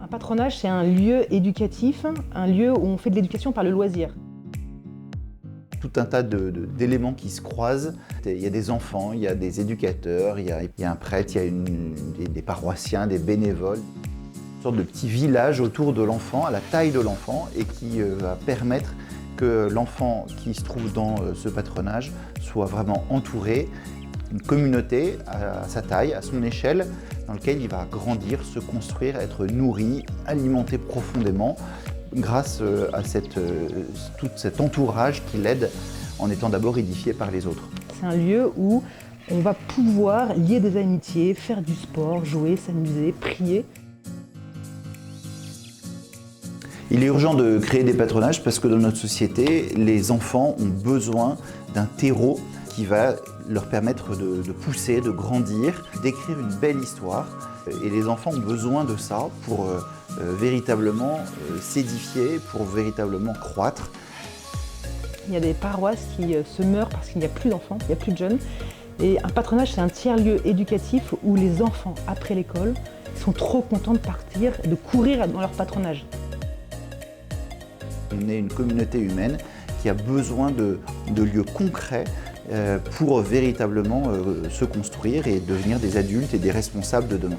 Un patronage, c'est un lieu éducatif, un lieu où on fait de l'éducation par le loisir. Tout un tas d'éléments qui se croisent. Il y a des enfants, il y a des éducateurs, il y a un prêtre, il y a des paroissiens, des bénévoles. Une sorte de petit village autour de l'enfant, à la taille de l'enfant, et qui va permettre que l'enfant qui se trouve dans ce patronage soit vraiment entouré, une communauté à sa taille, à son échelle, dans laquelle il va grandir, se construire, être nourri, alimenté profondément, grâce à tout cet entourage qui l'aide en étant d'abord édifié par les autres. C'est un lieu où on va pouvoir lier des amitiés, faire du sport, jouer, s'amuser, prier. Il est urgent de créer des patronages parce que dans notre société, les enfants ont besoin d'un terreau qui va leur permettre de pousser, de grandir, d'écrire une belle histoire. Et les enfants ont besoin de ça pour véritablement s'édifier, pour véritablement croître. Il y a des paroisses qui se meurent parce qu'il n'y a plus d'enfants, il n'y a plus de jeunes. Et un patronage, c'est un tiers-lieu éducatif où les enfants, après l'école, sont trop contents de partir et de courir dans leur patronage. On est une communauté humaine qui a besoin de lieux concrets pour véritablement se construire et devenir des adultes et des responsables de demain.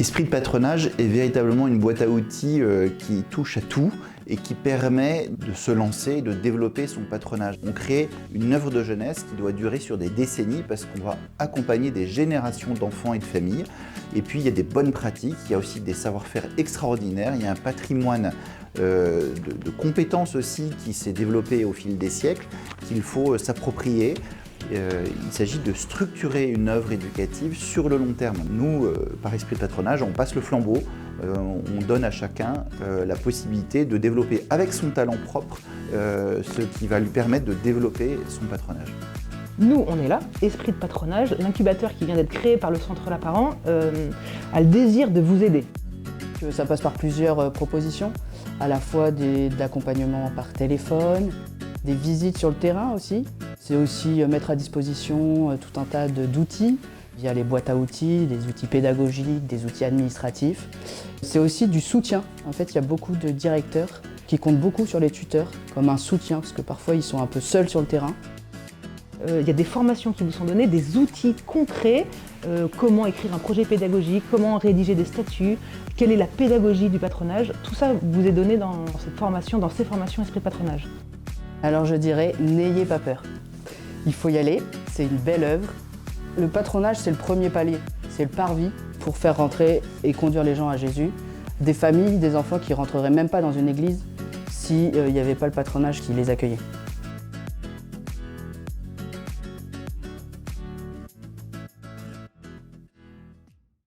Esprit de patronage est véritablement une boîte à outils qui touche à tout et qui permet de se lancer, de développer son patronage. On crée une œuvre de jeunesse qui doit durer sur des décennies parce qu'on va accompagner des générations d'enfants et de familles. Et puis il y a des bonnes pratiques, il y a aussi des savoir-faire extraordinaires, il y a un patrimoine de compétences aussi qui s'est développé au fil des siècles qu'il faut s'approprier. Il s'agit de structurer une œuvre éducative sur le long terme. Nous, par Esprit de patronage, on passe le flambeau, on donne à chacun la possibilité de développer avec son talent propre ce qui va lui permettre de développer son patronage. Nous, on est là, Esprit de patronage, l'incubateur qui vient d'être créé par le Centre La Parent a le désir de vous aider. Ça passe par plusieurs propositions, à la fois d'accompagnement par téléphone, des visites sur le terrain aussi. C'est aussi mettre à disposition tout un tas d'outils, via les boîtes à outils, des outils pédagogiques, des outils administratifs. C'est aussi du soutien. En fait, il y a beaucoup de directeurs qui comptent beaucoup sur les tuteurs comme un soutien, parce que parfois ils sont un peu seuls sur le terrain. Il y a des formations qui vous sont données, des outils concrets, comment écrire un projet pédagogique, comment rédiger des statuts, quelle est la pédagogie du patronage. Tout ça vous est donné dans cette formation, dans ces formations Esprit de patronage. Alors je dirais, n'ayez pas peur. Il faut y aller, c'est une belle œuvre. Le patronage, c'est le premier palier, c'est le parvis pour faire rentrer et conduire les gens à Jésus. Des familles, des enfants qui ne rentreraient même pas dans une église s'il n'y avait pas le patronage qui les accueillait.